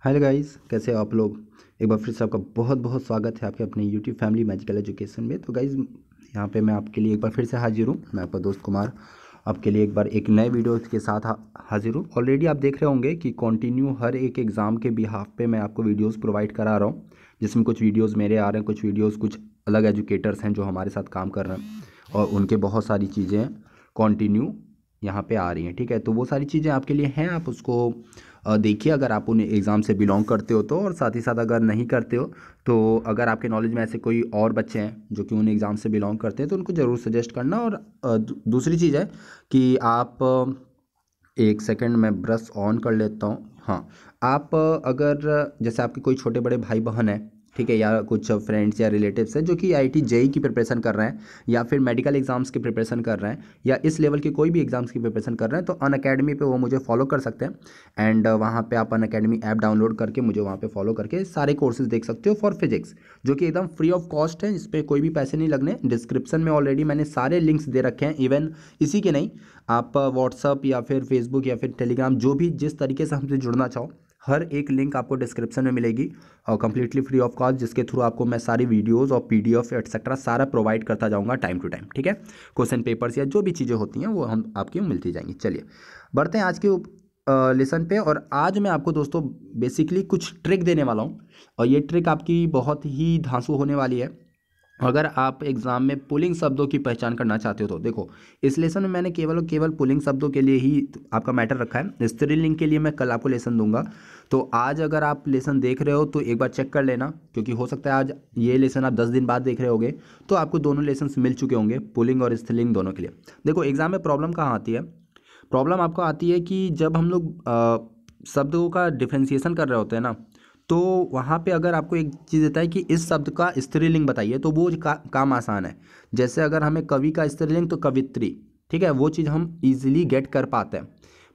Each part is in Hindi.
हेलो गाइस, कैसे हो आप लोग। एक बार फिर से आपका बहुत बहुत स्वागत है आपके अपने यूट्यूब फैमिली मैजिकल एजुकेशन में। तो गाइस, यहाँ पे मैं आपके लिए एक बार फिर से हाजिर हूँ। मैं आपका दोस्त कुमार आपके लिए एक बार एक नए वीडियो के साथ हाजिर हूँ। ऑलरेडी आप देख रहे होंगे कि कंटिन्यू हर एक एग्ज़ाम के बिहाफ पे मैं आपको वीडियोस प्रोवाइड करा रहा हूँ, जिसमें कुछ वीडियोस मेरे आ रहे हैं, कुछ वीडियोस कुछ अलग एजुकेटर्स हैं जो हमारे साथ काम कर रहे हैं, और उनके बहुत सारी चीज़ें कंटिन्यू यहाँ पे आ रही हैं। ठीक है, तो वो सारी चीज़ें आपके लिए हैं, आप उसको देखिए अगर आप उन एग्ज़ाम से बिलोंग करते हो तो, और साथ ही साथ अगर नहीं करते हो तो अगर आपके नॉलेज में ऐसे कोई और बच्चे हैं जो कि उन एग्ज़ाम से बिलोंग करते हैं तो उनको ज़रूर सजेस्ट करना। और दूसरी चीज़ है कि आप एक सेकंड मैं ब्रश ऑन कर लेता हूँ। हाँ, आप अगर जैसे आपके कोई छोटे बड़े भाई बहन हैं, ठीक है, या कुछ फ्रेंड्स या रिलेटिव्स हैं जो कि आईआईटी जेई की प्रिपरेशन कर रहे हैं, या फिर मेडिकल एग्जाम्स की प्रिपरेशन कर रहे हैं, या इस लेवल की कोई भी एग्जाम्स की प्रिपरेशन कर रहे हैं, तो अन अकेडमी पर वो मुझे फॉलो कर सकते हैं। एंड वहाँ पे आप अन अकेडमी ऐप डाउनलोड करके मुझे वहाँ पे फॉलो करके सारे कोर्सेज देख सकते हो फॉर फिजिक्स, जो कि एकदम फ्री ऑफ कॉस्ट है। इस पर कोई भी पैसे नहीं लगने। डिस्क्रिप्शन में ऑलरेडी मैंने सारे लिंक्स दे रखे हैं। इवन इसी के नहीं, आप व्हाट्सअप या फिर फेसबुक या फिर टेलीग्राम, जो भी जिस तरीके से हमसे जुड़ना चाहो, हर एक लिंक आपको डिस्क्रिप्शन में मिलेगी और कम्प्लीटली फ्री ऑफ कॉस्ट, जिसके थ्रू आपको मैं सारी वीडियोस और पीडीएफ एटसेट्रा सारा प्रोवाइड करता जाऊंगा टाइम टू टाइम। ठीक है, क्वेश्चन पेपर्स या जो भी चीज़ें होती हैं वो हम आपकी मिलती जाएंगी। चलिए बढ़ते हैं आज के लेसन पे। और आज मैं आपको दोस्तों बेसिकली कुछ ट्रिक देने वाला हूँ, और ये ट्रिक आपकी बहुत ही धांसू होने वाली है अगर आप एग्ज़ाम में पुलिंग शब्दों की पहचान करना चाहते हो तो। देखो, इस लेसन में मैंने केवल और केवल पुलिंग शब्दों के लिए ही आपका मैटर रखा है। स्त्रीलिंग के लिए मैं कल आपको लेसन दूंगा। तो आज अगर आप लेसन देख रहे हो तो एक बार चेक कर लेना, क्योंकि हो सकता है आज ये लेसन आप 10 दिन बाद देख रहे होगे तो आपको दोनों लेसन मिल चुके होंगे, पुलिंग और स्त्रीलिंग दोनों के लिए। देखो, एग्ज़ाम में प्रॉब्लम कहाँ आती है। प्रॉब्लम आपको आती है कि जब हम लोग शब्दों का डिफ्रेंसिएशन कर रहे होते हैं ना, तो वहाँ पे अगर आपको एक चीज़ देता है कि इस शब्द का स्त्रीलिंग बताइए, तो वो काम आसान है। जैसे अगर हमें कवि का स्त्रीलिंग तो कवित्री, ठीक है, वो चीज़ हम इजीली गेट कर पाते हैं।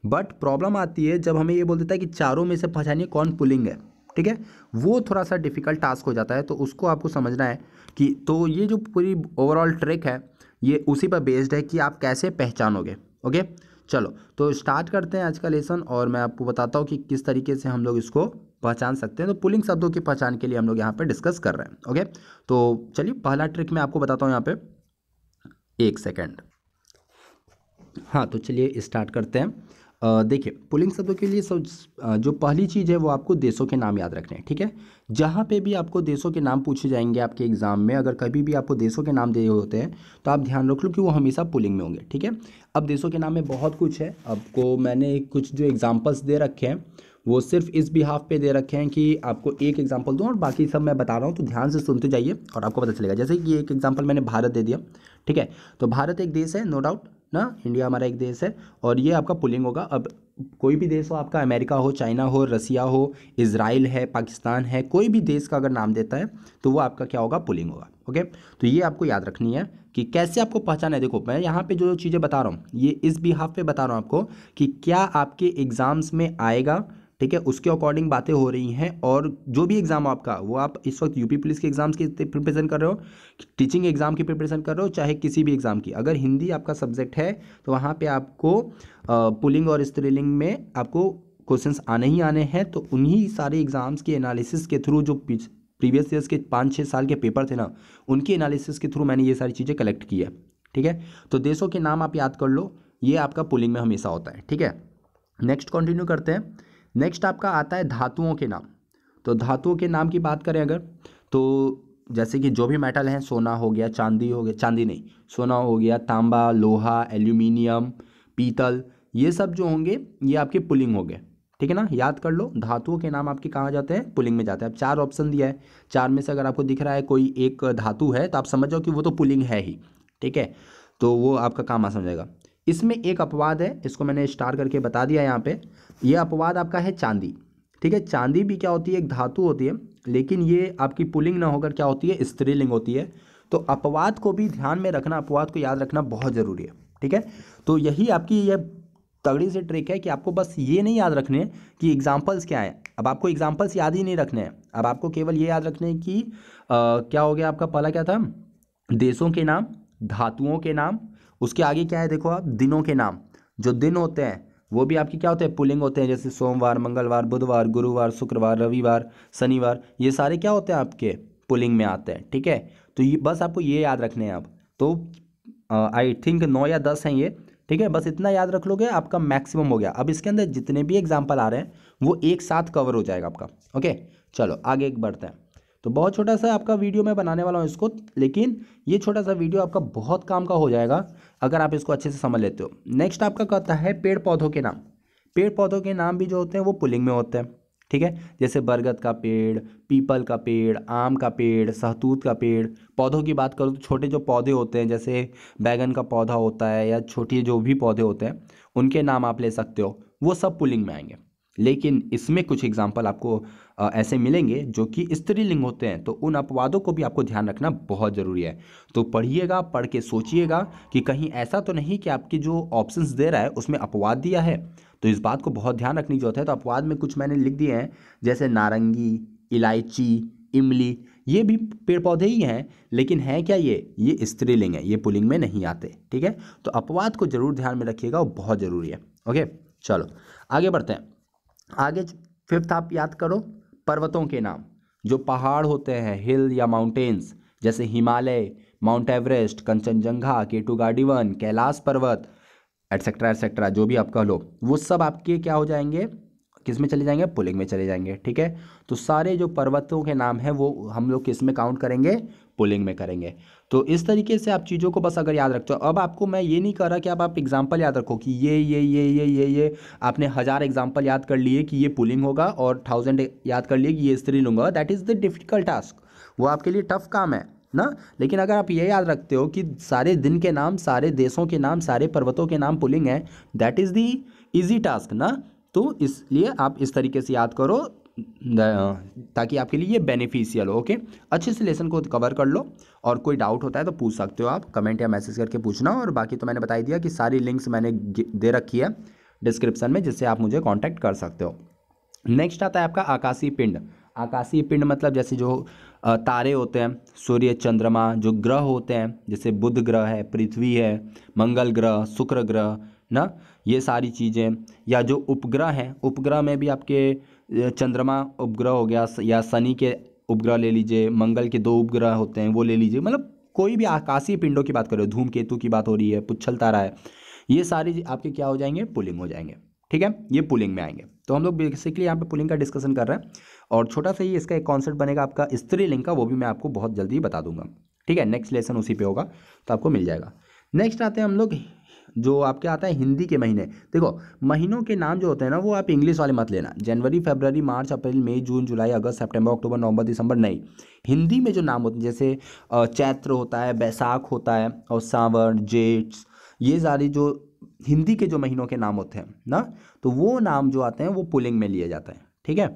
बट प्रॉब्लम आती है जब हमें ये बोल देता है कि चारों में से पहचानिए कौन पुल्लिंग है। ठीक है, वो थोड़ा सा डिफिकल्ट टास्क हो जाता है, तो उसको आपको समझना है कि, तो ये जो पूरी ओवरऑल ट्रिक है ये उसी पर बेस्ड है कि आप कैसे पहचानोगे। ओके, चलो तो स्टार्ट करते हैं आज का लेसन, और मैं आपको बताता हूँ कि किस तरीके से हम लोग इसको पहचान सकते हैं। तो पुलिंग शब्दों की पहचान के लिए हम लोग यहाँ पे डिस्कस कर रहे हैं। ओके, तो चलिए पहला ट्रिक मैं आपको बताता हूँ यहाँ पे। एक सेकेंड। हाँ, तो चलिए स्टार्ट करते हैं। देखिए, पुलिंग शब्दों के लिए जो पहली चीज़ है वो आपको देशों के नाम याद रखने हैं। ठीक है, जहाँ पे भी आपको देशों के नाम पूछे जाएंगे आपके एग्जाम में, अगर कभी भी आपको देशों के नाम दिए होते हैं तो आप ध्यान रख लो कि वो हमेशा पुलिंग में होंगे। ठीक है, अब देशों के नाम में बहुत कुछ है। आपको मैंने कुछ जो एग्जाम्पल्स दे रखे हैं वो सिर्फ इस बिहाफ पे दे रखे हैं कि आपको एक एग्जांपल दूं, और बाकी सब मैं बता रहा हूं, तो ध्यान से सुनते जाइए और आपको पता चलेगा। जैसे कि एक एग्जांपल मैंने भारत दे दिया। ठीक है, तो भारत एक देश है, नो डाउट ना, इंडिया हमारा एक देश है, और ये आपका पुलिंग होगा। अब कोई भी देश हो आपका, अमेरिका हो, चाइना हो, रसिया हो, इजराइल है, पाकिस्तान है, कोई भी देश का अगर नाम देता है तो वो आपका क्या होगा, पुलिंग होगा। ओके, तो ये आपको याद रखनी है कि कैसे आपको पहचाना है। देखो, मैं यहाँ पे जो चीज़ें बता रहा हूँ ये इस बिहाफ पे बता रहा हूँ आपको कि क्या आपके एग्जाम्स में आएगा। ठीक है, उसके अकॉर्डिंग बातें हो रही हैं। और जो भी एग्ज़ाम आपका, वो आप इस वक्त यूपी पुलिस के एग्ज़ाम्स की प्रिपरेशन कर रहे हो, टीचिंग एग्ज़ाम की प्रिपरेशन कर रहे हो, चाहे किसी भी एग्ज़ाम की, अगर हिंदी आपका सब्जेक्ट है तो वहाँ पे आपको पुलिंग और स्त्रीलिंग में आपको क्वेश्चंस आने ही आने हैं। तो उन्हीं सारे एग्ज़ाम्स के एनालिसिस के थ्रू, जो प्रीवियस ईयर्स के 5-6 साल के पेपर थे ना, उनके एनालिसिस के थ्रू मैंने ये सारी चीज़ें कलेक्ट की है। ठीक है, तो देशों के नाम आप याद कर लो, ये आपका पुलिंग में हमेशा होता है। ठीक है, नेक्स्ट कंटिन्यू करते हैं। नेक्स्ट आपका आता है धातुओं के नाम। तो धातुओं के नाम की बात करें अगर, तो जैसे कि जो भी मेटल हैं, सोना हो गया, चांदी हो गया, चांदी नहीं, सोना हो गया, तांबा, लोहा, एल्यूमिनियम, पीतल, ये सब जो होंगे ये आपके पुलिंग हो गए। ठीक है ना, याद कर लो, धातुओं के नाम आपके कहाँ जाते हैं, पुलिंग में जाते हैं। अब 4 ऑप्शन दिया है, 4 में से अगर आपको दिख रहा है कोई एक धातु है तो आप समझ जाओ कि वो तो पुलिंग है ही। ठीक है, तो वो आपका काम आसान हो जाएगा। इसमें एक अपवाद है, इसको मैंने स्टार करके बता दिया यहाँ पे। ये अपवाद आपका है चांदी। ठीक है, चांदी भी क्या होती है, एक धातु होती है, लेकिन ये आपकी पुलिंग ना होकर क्या होती है, स्त्रीलिंग होती है। तो अपवाद को भी ध्यान में रखना, अपवाद को याद रखना बहुत ज़रूरी है। ठीक है, तो यही आपकी ये तगड़ी से ट्रिक है कि आपको बस ये नहीं याद रखने कि एग्जाम्पल्स क्या है। अब आपको एग्जाम्पल्स याद ही नहीं रखने हैं, अब आपको केवल ये याद रखने हैं कि क्या हो गया आपका, पहला क्या था, देशों के नाम, धातुओं के नाम, उसके आगे क्या है देखो आप, दिनों के नाम। जो दिन होते हैं वो भी आपकी क्या होते हैं, पुलिंग होते हैं। जैसे सोमवार, मंगलवार, बुधवार, गुरुवार, शुक्रवार, रविवार, शनिवार, ये सारे क्या होते हैं आपके पुलिंग में आते हैं। ठीक है, तो ये बस आपको ये याद रखने हैं। अब तो आई थिंक 9 या 10 हैं ये। ठीक है, बस इतना याद रख लोगे आपका मैक्सिमम हो गया। अब इसके अंदर जितने भी एग्जाम्पल आ रहे हैं वो एक साथ कवर हो जाएगा आपका। ओके, चलो आगे बढ़ते हैं। तो बहुत छोटा सा आपका वीडियो मैं बनाने वाला हूँ इसको, लेकिन ये छोटा सा वीडियो आपका बहुत काम का हो जाएगा अगर आप इसको अच्छे से समझ लेते हो। नेक्स्ट आपका कहता है पेड़ पौधों के नाम। पेड़ पौधों के नाम भी जो होते हैं वो पुलिंग में होते हैं। ठीक है, जैसे बरगद का पेड़, पीपल का पेड़, आम का पेड़, सहतूत का पेड़। पौधों की बात करूँ तो छोटे जो पौधे होते हैं जैसे बैगन का पौधा होता है या छोटी जो भी पौधे होते हैं उनके नाम आप ले सकते हो, वो सब पुलिंग में आएंगे। लेकिन इसमें कुछ एग्जाम्पल आपको ऐसे मिलेंगे जो कि स्त्रीलिंग होते हैं, तो उन अपवादों को भी आपको ध्यान रखना बहुत ज़रूरी है। तो पढ़िएगा, पढ़ के सोचिएगा कि कहीं ऐसा तो नहीं कि आपकी जो ऑप्शंस दे रहा है उसमें अपवाद दिया है। तो इस बात को बहुत ध्यान रखने की जरूरत है। तो अपवाद में कुछ मैंने लिख दिए हैं, जैसे नारंगी, इलायची, इमली, ये भी पेड़ पौधे ही हैं, लेकिन है क्या ये स्त्रीलिंग है, ये पुलिंग में नहीं आते। ठीक है, तो अपवाद को जरूर ध्यान में रखिएगा, वो बहुत ज़रूरी है। ओके, चलो आगे बढ़ते हैं। आगे फिफ्थ आप याद करो, पर्वतों के नाम। जो पहाड़ होते हैं, हिल या माउंटेन्स, जैसे Himalaya, mount Everest, Kanchenjunga, K2 garden, Kailash पर्वत, एटसेट्रा एटसेट्रा, जो भी आपका लो, वो सब आपके क्या हो जाएंगे, किस में चले जाएंगे, पुलिंग में चले जाएंगे। ठीक है, तो सारे जो पर्वतों के नाम हैं वो हम लोग किस में काउंट करेंगे, पुलिंग में करेंगे। तो इस तरीके से आप चीज़ों को बस अगर याद रखते हो। अब आपको मैं ये नहीं कह रहा कि अब आप एग्जाम्पल याद रखो कि ये आपने 1000 एग्जाम्पल याद कर लिए कि ये पुलिंग होगा और 1000 याद कर लिए कि ये स्त्रीलिंग होगा। That is the difficult task, वो आपके लिए टफ काम है ना। लेकिन अगर आप ये याद रखते हो कि सारे दिन के नाम, सारे देशों के नाम, सारे पर्वतों के नाम पुलिंग है, that is the easy task ना। तो इसलिए आप इस तरीके से याद करो ताकि आपके लिए ये बेनिफिशियल हो। ओके, अच्छे से लेसन को कवर कर लो, और कोई डाउट होता है तो पूछ सकते हो आप, कमेंट या मैसेज करके पूछना। और बाकी तो मैंने बता ही दिया कि सारी लिंक्स मैंने दे रखी है डिस्क्रिप्शन में, जिससे आप मुझे कांटेक्ट कर सकते हो। नेक्स्ट आता है आपका आकाशीय पिंड। आकाशीय पिंड मतलब जैसे जो तारे होते हैं, सूर्य, चंद्रमा, जो ग्रह होते हैं जैसे बुध ग्रह है, पृथ्वी है, मंगल ग्रह, शुक्र ग्रह ना, ये सारी चीज़ें। या जो उपग्रह हैं, उपग्रह में भी आपके चंद्रमा उपग्रह हो गया, या शनि के उपग्रह ले लीजिए, मंगल के 2 उपग्रह होते हैं वो ले लीजिए। मतलब कोई भी आकाशीय पिंडों की बात करो, धूमकेतु की बात हो रही है, पुच्छल तारा है, ये सारी आपके क्या हो जाएंगे, पुलिंग हो जाएंगे। ठीक है, ये पुलिंग में आएंगे। तो हम लोग बेसिकली यहाँ पे पुलिंग का डिस्कशन कर रहे हैं, और छोटा सा ही इसका एक कॉन्सेप्ट बनेगा आपका स्त्रीलिंग का, वो भी मैं आपको बहुत जल्दी बता दूंगा। ठीक है, नेक्स्ट लेसन उसी पे होगा तो आपको मिल जाएगा। नेक्स्ट आते हैं हम लोग, जो आपके आता है हिंदी के महीने। देखो, महीनों के नाम जो होते हैं ना, वो आप इंग्लिश वाले मत लेना, जनवरी, फरवरी, मार्च, अप्रैल, मई, जून, जुलाई, अगस्त, सितंबर, अक्टूबर, नवंबर, दिसंबर, नहीं। हिंदी में जो नाम होते हैं जैसे चैत्र होता है, बैसाख होता है, और सावन, जेठ, ये सारी जो हिंदी के जो महीनों के नाम होते हैं ना, तो वो नाम जो आते हैं वो पुलिंग में लिए जाते हैं। ठीक है,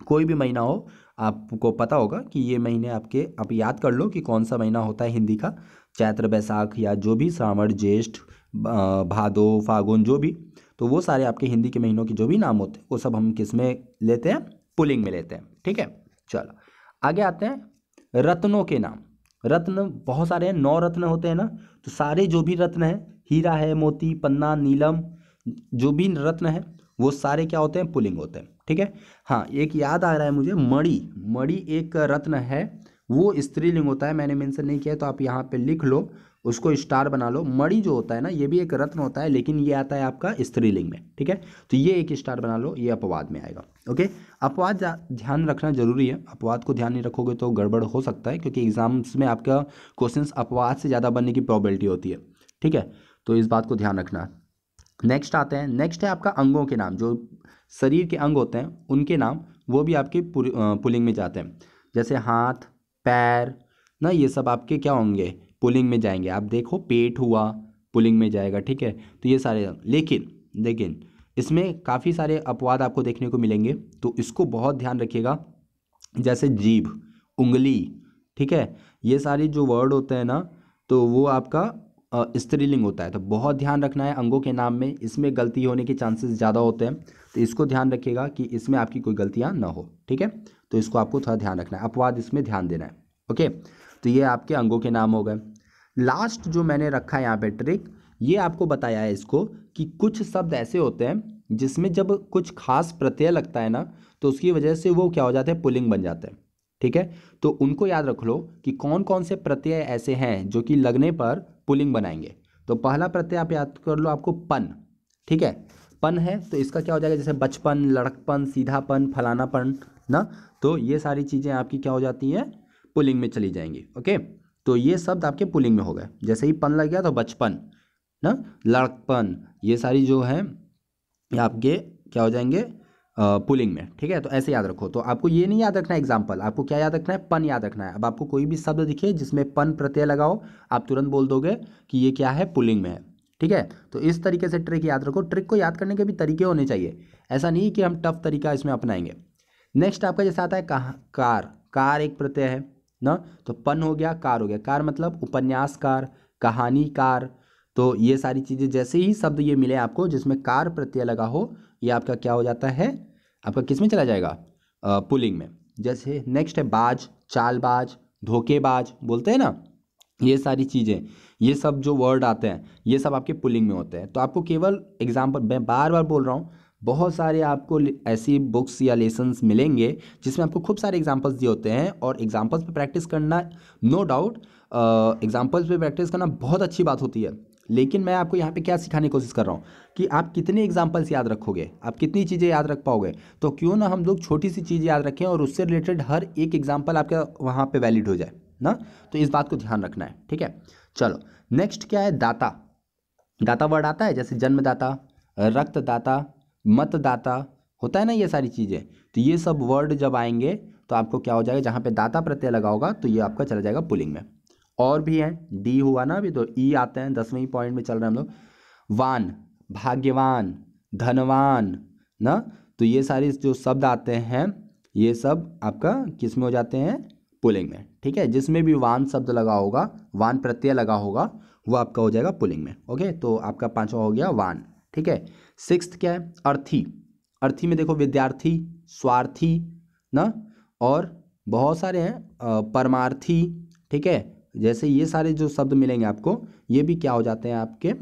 कोई भी महीना हो, आपको पता होगा कि ये महीने आपके, आप याद कर लो कि कौन सा महीना होता है हिंदी का, चैत्र, बैसाख, या जो भी श्रावण, ज्येष्ठ, भादो, फागुन, जो भी, तो वो सारे आपके हिंदी के महीनों के जो भी नाम होते हैं वो सब हम किस में लेते हैं, पुलिंग में लेते हैं। ठीक है, चलो आगे आते हैं रत्नों के नाम। रत्न बहुत सारे हैं, 9 रत्न होते हैं ना, तो सारे जो भी रत्न हैं, हीरा है, मोती, पन्ना, नीलम, जो भी रत्न है वो सारे क्या होते हैं, पुलिंग होते हैं। ठीक है, हाँ एक याद आ रहा है मुझे, मणि। मणि एक रत्न है, वो स्त्रीलिंग होता है, मैंने मेंशन नहीं किया तो आप यहाँ पे लिख लो, उसको स्टार बना लो। मणि जो होता है ना, ये भी एक रत्न होता है, लेकिन ये आता है आपका स्त्रीलिंग में। ठीक है, तो ये एक स्टार बना लो, ये अपवाद में आएगा। ओके, अपवाद ध्यान रखना जरूरी है, अपवाद को ध्यान नहीं रखोगे तो गड़बड़ हो सकता है, क्योंकि एग्जाम्स में आपका क्वेश्चंस अपवाद से ज़्यादा बनने की प्रोबेबिलिटी होती है। ठीक है, तो इस बात को ध्यान रखना। नेक्स्ट आते हैं, नेक्स्ट है आपका अंगों के नाम। जो शरीर के अंग होते हैं उनके नाम, वो भी आपके पुलिंग में जाते हैं। जैसे हाथ, पैर ना, ये सब आपके क्या होंगे, पुलिंग में जाएंगे। आप देखो, पेट हुआ, पुलिंग में जाएगा। ठीक है, तो ये सारे, लेकिन इसमें काफ़ी सारे अपवाद आपको देखने को मिलेंगे, तो इसको बहुत ध्यान रखिएगा। जैसे जीभ, उंगली, ठीक है, ये सारी जो वर्ड होते हैं ना, तो वो आपका स्त्रीलिंग होता है। तो बहुत ध्यान रखना है अंगों के नाम में, इसमें गलती होने के चांसेस ज़्यादा होते हैं, तो इसको ध्यान रखिएगा कि इसमें आपकी कोई गलतियाँ ना हो। ठीक है, तो इसको आपको थोड़ा ध्यान रखना है, अपवाद इसमें ध्यान देना है। ओके, तो ये आपके अंगों के नाम हो गए। लास्ट जो मैंने रखा है यहाँ पे ट्रिक, ये आपको बताया है इसको कि कुछ शब्द ऐसे होते हैं जिसमें जब कुछ खास प्रत्यय लगता है ना तो उसकी वजह से वो क्या हो जाते हैं, पुल्लिंग बन जाते हैं। ठीक है, तो उनको याद रख लो कि कौन कौन से प्रत्यय ऐसे हैं जो कि लगने पर पुल्लिंग बनाएंगे। तो पहला प्रत्यय आप याद कर लो, आपको पन। ठीक है, पन है तो इसका क्या हो जाएगा, जैसे बचपन, लड़कपन, सीधापन, फलानापन ना, तो ये सारी चीज़ें आपकी क्या हो जाती हैं, पुल्लिंग में चली जाएंगी। ओके, तो ये शब्द आपके पुल्लिंग में हो गए। जैसे ही पन लग गया तो बचपन ना, लड़कपन, ये सारी जो है ये आपके क्या हो जाएंगे, पुलिंग में। ठीक है, तो ऐसे याद रखो। तो आपको ये नहीं याद रखना है एग्जाम्पल, आपको क्या याद रखना है, पन याद रखना है। अब आपको कोई भी शब्द दिखे जिसमें पन प्रत्यय लगाओ, आप तुरंत बोल दोगे कि ये क्या है, पुलिंग में है। ठीक है, तो इस तरीके से ट्रिक याद रखो। ट्रिक को याद करने के भी तरीके होने चाहिए, ऐसा नहीं कि हम टफ तरीका इसमें अपनाएंगे। नेक्स्ट आपका जैसे आता है कार। कार एक प्रत्यय है ना, तो पन हो गया, कार हो गया। कार मतलब उपन्यासकार, कहानीकार। तो ये सारी चीज़ें जैसे ही शब्द ये मिले आपको जिसमें कार प्रत्यय लगा हो, ये आपका क्या हो जाता है, आपका किस में चला जाएगा, पुलिंग में। जैसे नेक्स्ट है बाज, चालबाज, धोखेबाज बोलते हैं ना, ये सारी चीज़ें, ये सब जो वर्ड आते हैं ये सब आपके पुलिंग में होते हैं। तो आपको केवल एग्जाम्पल, मैं बार बार बोल रहा हूँ, बहुत सारे आपको ऐसी बुक्स या लेसन्स मिलेंगे जिसमें आपको खूब सारे एग्जाम्पल्स दिए होते हैं, और एग्जाम्पल्स पे प्रैक्टिस करना, नो डाउट एग्जाम्पल्स पे प्रैक्टिस करना बहुत अच्छी बात होती है। लेकिन मैं आपको यहाँ पे क्या सिखाने की कोशिश कर रहा हूँ कि आप कितने एग्जाम्पल्स याद रखोगे, आप कितनी चीज़ें याद रख पाओगे। तो क्यों ना हम लोग छोटी सी चीज़ याद रखें और उससे रिलेटेड हर एक एग्जाम्पल आपका वहाँ पे वैलिड हो जाए ना, तो इस बात को ध्यान रखना है। ठीक है, चलो नेक्स्ट क्या है, दाता। दाता वर्ड आता है, जैसे जन्मदाता, रक्तदाता, मतदाता, होता है ना, ये सारी चीज़ें। तो ये सब वर्ड जब आएंगे तो आपको क्या हो जाएगा, जहाँ पे दाता प्रत्यय लगा होगा तो ये आपका चला जाएगा पुलिंग में। और भी हैं, डी हुआ ना अभी, तो ई आते हैं, 10वें पॉइंट में चल रहे हैं हम लोग। वान, भाग्यवान, धनवान ना, तो ये सारे जो शब्द आते हैं ये सब आपका किस में हो जाते हैं, पुलिंग में। ठीक है, जिसमें भी वान शब्द लगा होगा, वान प्रत्यय लगा होगा, वो आपका हो जाएगा पुलिंग में। ओके, तो आपका पांचवा हो गया वान। ठीक है, सिक्स्थ क्या है, अर्थी। अर्थी में देखो विद्यार्थी, स्वार्थी ना, और बहुत सारे हैं, परमार्थी। ठीक है, जैसे ये सारे जो शब्द मिलेंगे आपको, ये भी क्या हो जाते हैं आपके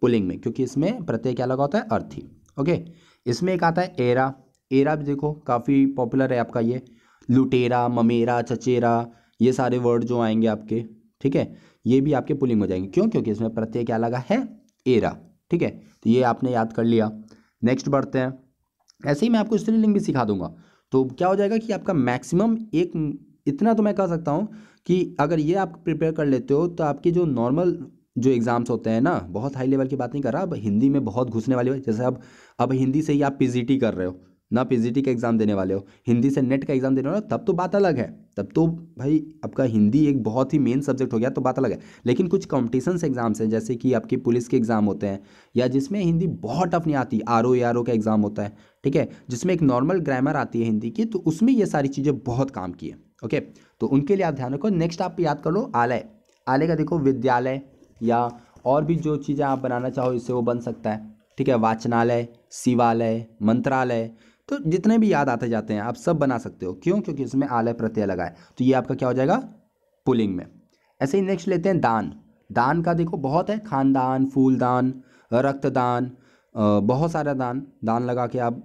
पुलिंग में, क्योंकि इसमें प्रत्यय क्या लगा होता है, अर्थी। ओके, इसमें एक आता है एरा। एरा भी देखो काफ़ी पॉपुलर है आपका ये, लुटेरा, ममेरा, चचेरा, ये सारे वर्ड जो आएंगे आपके, ठीक है, ये भी आपके पुलिंग हो जाएंगे। क्यों, क्योंकि इसमें प्रत्यय क्या लगा है, एरा। ठीक है, तो ये आपने याद कर लिया। नेक्स्ट बढ़ते हैं, ऐसे ही मैं आपको स्त्रीलिंग भी सिखा दूंगा। तो क्या हो जाएगा कि आपका मैक्सिमम एक, इतना तो मैं कह सकता हूँ कि अगर ये आप प्रिपेयर कर लेते हो तो आपके जो नॉर्मल जो एग्ज़ाम्स होते हैं ना, बहुत हाई लेवल की बात नहीं कर रहा, अब हिंदी में बहुत घुसने वाली है। जैसे अब हिंदी से ही आप पीजीटी कर रहे हो ना, पीजीटी का एग्ज़ाम देने वाले हो, हिंदी से नेट का एग्ज़ाम देने वाले हो, तब तो बात अलग है, तब तो भाई आपका हिंदी एक बहुत ही मेन सब्जेक्ट हो गया, तो बात अलग है। लेकिन कुछ कॉम्पिटिशन्स एग्ज़ाम्स हैं, जैसे कि आपकी पुलिस के एग्ज़ाम होते हैं, या जिसमें हिंदी बहुत टफ नहीं आती, आर ओ का एग्ज़ाम होता है, ठीक है, जिसमें एक नॉर्मल ग्रामर आती है हिंदी की, तो उसमें ये सारी चीज़ें बहुत काम की है। ओके, तो उनके लिए आप ध्यान रखो। नेक्स्ट आप याद कर लो आलय। आलय का देखो विद्यालय, या और भी जो चीज़ें आप बनाना चाहो इससे वो बन सकता है। ठीक है, वाचनालय, शिवालय, मंत्रालय, तो जितने भी याद आते जाते हैं आप सब बना सकते हो। क्यों, क्योंकि इसमें आलय प्रत्यय लगा है, तो ये आपका क्या हो जाएगा, पुलिंग में। ऐसे ही नेक्स्ट लेते हैं दान। दान का देखो बहुत है, खानदान, फूलदान, रक्तदान, बहुत सारा दान, दान लगा के आप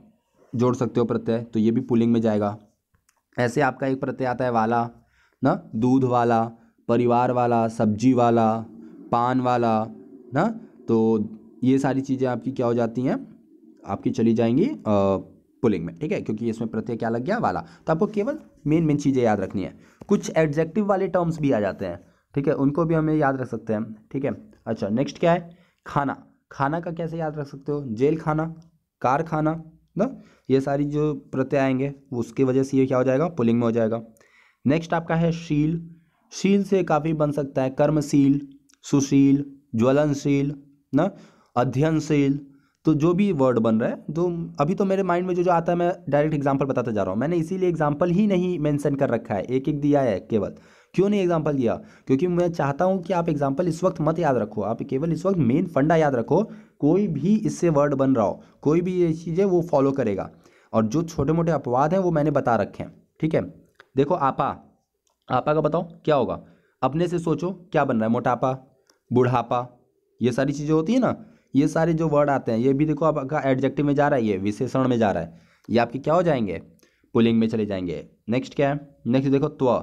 जोड़ सकते हो प्रत्यय, तो ये भी पुलिंग में जाएगा। ऐसे आपका एक प्रत्यय आता है वाला ना, दूध वाला, परिवार वाला, सब्जी वाला, पान वाला ना, तो ये सारी चीज़ें आपकी क्या हो जाती हैं, आपकी चली जाएंगी पुलिंग में। ठीक है, क्योंकि इसमें प्रत्यय क्या लग गया, वाला। तो आपको केवल मेन मेन चीज़ें याद रखनी है। कुछ एडजेक्टिव वाले टर्म्स भी आ जाते हैं, ठीक है, उनको भी हमें याद रख सकते हैं। ठीक है, अच्छा नेक्स्ट क्या है, खाना। खाना का कैसे याद रख सकते हो, जेल खाना, कारखाना ना, ये सारी जो प्रत्यय आएंगे उसकी वजह से ये क्या हो जाएगा, पुलिंग में हो जाएगा। नेक्स्ट आपका है शील। शील से काफ़ी बन सकता है, कर्मशील, सुशील, ज्वलनशील ना, अध्ययनशील। तो जो भी वर्ड बन रहा है, तो अभी तो मेरे माइंड में जो जो आता है मैं डायरेक्ट एग्जांपल बताता जा रहा हूँ। मैंने इसीलिए एग्जांपल ही नहीं मेंशन कर रखा है, एक एक दिया है केवल। क्यों नहीं एग्जांपल दिया, क्योंकि मैं चाहता हूँ कि आप एग्जांपल इस वक्त मत याद रखो, आप केवल इस वक्त मेन फंडा याद रखो। कोई भी इससे वर्ड बन रहा हो, कोई भी ये चीज़ें वो फॉलो करेगा, और जो छोटे मोटे अपवाद हैं वो मैंने बता रखे हैं। ठीक है, देखो आपा, आपा का बताओ क्या होगा, अपने से सोचो क्या बन रहा है, मोटापा, बुढ़ापा, ये सारी चीज़ें होती है ना, ये सारे जो वर्ड आते हैं, ये भी देखो आपका एडजेक्टिव में जा रहा है, ये विशेषण में जा रहा है, ये आपके क्या हो जाएंगे, पुल्लिंग में चले जाएंगे। नेक्स्ट क्या है, नेक्स्ट देखो त्व,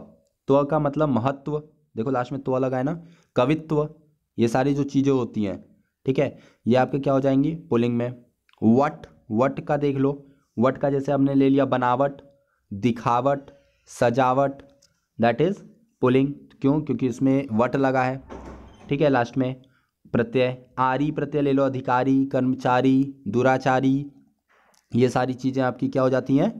त्व का मतलब महत्व, देखो लास्ट में त्व लगा है ना, कवित्व, ये सारी जो चीज़ें होती हैं, ठीक है, ये आपके क्या हो जाएंगी पुल्लिंग में। वट, वट का देख लो, वट का जैसे आपने ले लिया बनावट, दिखावट, सजावट, दैट इज पुल्लिंग। क्यों, क्योंकि इसमें वट लगा है, ठीक है। लास्ट में प्रत्यय, आरी प्रत्यय ले लो, अधिकारी, कर्मचारी, दुराचारी, ये सारी चीज़ें आपकी क्या हो जाती हैं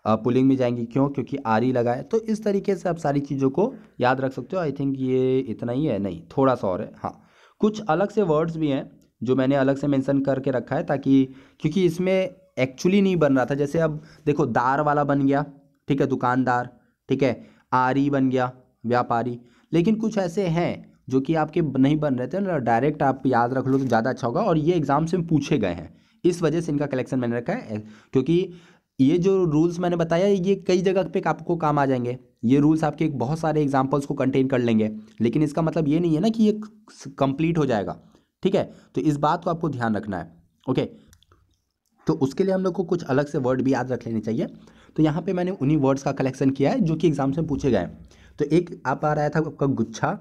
पुल्लिंग में जाएंगी। क्यों, क्योंकि आरी लगा है। तो इस तरीके से आप सारी चीज़ों को याद रख सकते हो। आई थिंक ये इतना ही है, नहीं थोड़ा सा और है, हाँ कुछ अलग से वर्ड्स भी हैं जो मैंने अलग से मेंशन करके रखा है, ताकि क्योंकि इसमें एक्चुअली नहीं बन रहा था। जैसे अब देखो दार वाला बन गया, ठीक है, दुकानदार, ठीक है, आरी बन गया, व्यापारी, लेकिन कुछ ऐसे हैं जो कि आपके नहीं बन रहे थे ना, डायरेक्ट आप याद रख लो तो ज़्यादा अच्छा होगा। और ये एग्जाम से पूछे गए हैं, इस वजह से इनका कलेक्शन मैंने रखा है, क्योंकि ये जो रूल्स मैंने बताया ये कई जगह पे आपको काम आ जाएंगे। ये रूल्स आपके बहुत सारे एग्जाम्पल्स को कंटेन कर लेंगे, लेकिन इसका मतलब ये नहीं है ना कि ये कंप्लीट हो जाएगा, ठीक है। तो इस बात को आपको ध्यान रखना है, ओके। तो उसके लिए हम लोग को कुछ अलग से वर्ड भी याद रख लेने चाहिए। तो यहाँ पे मैंने उन्हीं वर्ड्स का कलेक्शन किया है जो कि एग्जाम से पूछे गए हैं। तो एक आप आ रहा था आपका गुच्छा,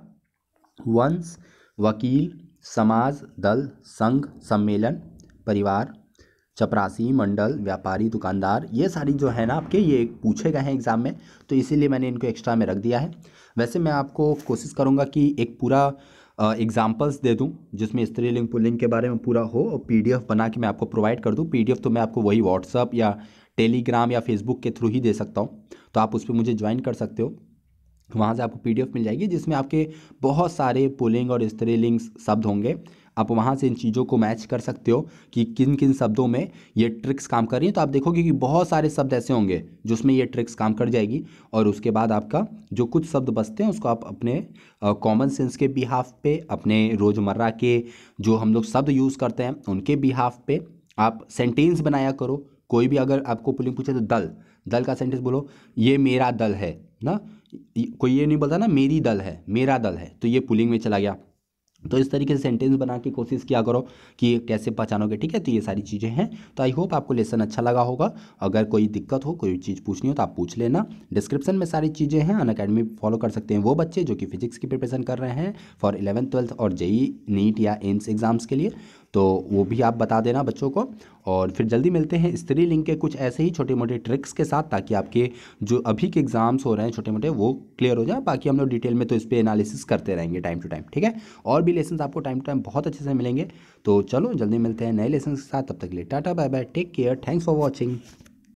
वंश, वकील, समाज, दल, संघ, सम्मेलन, परिवार, चपरासी, मंडल, व्यापारी, दुकानदार, ये सारी जो है ना आपके ये पूछे गए हैं एग्ज़ाम में, तो इसीलिए मैंने इनको एक्स्ट्रा में रख दिया है। वैसे मैं आपको कोशिश करूँगा कि एक पूरा एग्जाम्पल्स दे दूं जिसमें स्त्रीलिंग पुल्लिंग के बारे में पूरा हो, और पीडीएफ बना के मैं आपको प्रोवाइड कर दूं। पीडीएफ तो मैं आपको वही व्हाट्सअप या टेलीग्राम या फेसबुक के थ्रू ही दे सकता हूं, तो आप उस पर मुझे ज्वाइन कर सकते हो। वहाँ से आपको पीडीएफ मिल जाएगी जिसमें आपके बहुत सारे पुल्लिंग और स्त्रीलिंग शब्द होंगे। आप वहाँ से इन चीज़ों को मैच कर सकते हो कि किन किन शब्दों में ये ट्रिक्स काम कर रही हैं। तो आप देखोगे कि बहुत सारे शब्द ऐसे होंगे जिसमें ये ट्रिक्स काम कर जाएगी, और उसके बाद आपका जो कुछ शब्द बचते हैं उसको आप अपने कॉमन सेंस के बिहाफ पे, अपने रोज़मर्रा के जो हम लोग शब्द यूज़ करते हैं उनके बिहाफ पे आप सेंटेंस बनाया करो। कोई भी अगर आपको पुल्लिंग पूछे तो दल, दल का सेंटेंस बोलो, ये मेरा दल है ना, कोई ये नहीं बोलता ना मेरी दल है, मेरा दल है, तो ये पुल्लिंग में चला गया। तो इस तरीके से सेंटेंस बना के कोशिश किया करो कि कैसे पहचानोगे, ठीक है। तो ये सारी चीज़ें हैं। तो आई होप आपको लेसन अच्छा लगा होगा। अगर कोई दिक्कत हो, कोई चीज़ पूछनी हो तो आप पूछ लेना। डिस्क्रिप्शन में सारी चीज़ें हैं। अनअकैडमी फॉलो कर सकते हैं वो बच्चे जो कि फिजिक्स की प्रिपरेशन कर रहे हैं फॉर 11th 12th और जेई नीट या एम्स एग्जाम्स के लिए, तो वो भी आप बता देना बच्चों को। और फिर जल्दी मिलते हैं स्त्रीलिंग के कुछ ऐसे ही छोटे मोटे ट्रिक्स के साथ, ताकि आपके जो अभी के एग्जाम्स हो रहे हैं छोटे मोटे वो क्लियर हो जाए। बाकी हम लोग डिटेल में तो इस पर एनालिसिस करते रहेंगे टाइम टू टाइम, ठीक है। और भी लेसन आपको टाइम टू टाइम बहुत अच्छे से मिलेंगे। तो चलो जल्दी मिलते हैं नए लेसन के साथ, तब तक के लिए tata bye bye, take care, thanks for watching.